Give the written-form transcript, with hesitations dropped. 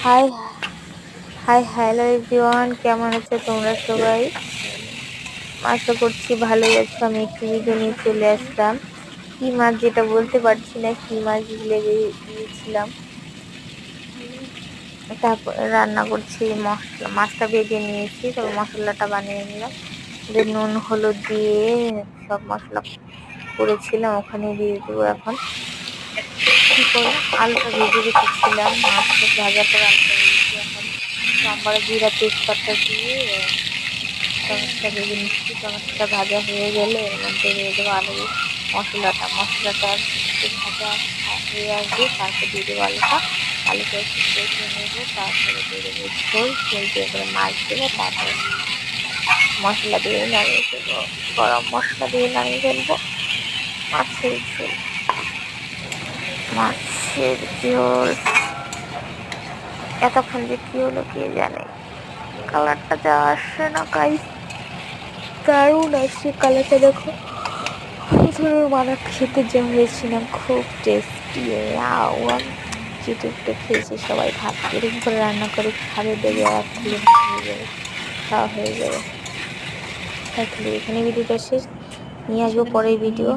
High hi hello everyone, কেমন আছো তোমরা সবাই? আশা করছি ভালোই আছো। আমি একটি ভিডিও নিয়ে চলে আসলাম। কি মাছ যেটা বলতে পারছি না, কি মাছ ভুলে গিয়েছিলাম। তারপর রান্না করছি, মশলা মাছটা ভেজে নিয়েছি, তারপর মশলাটা বানিয়ে নিলাম। নুন হলুদ দিয়ে সব মশলা করেছিলাম, ওখানে দিয়ে দেবো। এখন কি করে আলুটা ভেজে রেখেছিলাম, মাছটা ভাজা করে আলুটা ভেজেছি। এখন সাম্বার জিরা তেজপাতা দিয়ে টমেটোটা ভেজে নিচ্ছি। টমেটোটা ভাজা হয়ে গেলে এর মধ্যে দিয়ে দেবো আলু মশলাটা একটু ভাজা হয়ে আসবে, তারপর দিয়ে দেবো আলুটা একটু কষে নেবো। তারপরে দিয়ে দেবো ঝোল দিয়ে করে মাছ দেবো। তারপরে মশলা দিয়ে নামিয়ে দেবো, গরম মশলা দিয়ে নামিয়ে ফেলবো। মাছের ঝোল মাছের ঝোল এতক্ষণ যে কি হলো কে জানে। কালারটা যা আসছে না গাইস, দারুণ আসছে কালারটা, দেখো। মানে খেতে যা হয়েছে না, খুব টেস্টি। চেটে উঠে খেয়েছে সবাই। ভাত এরকম করে রান্না করে খাবে, দেবে আর খেলে হয়ে যাবে, খাওয়া হয়ে যাবে। তাহলে এখানে ভিডিওটা শেষ, নিয়ে আসবো পরের ভিডিও।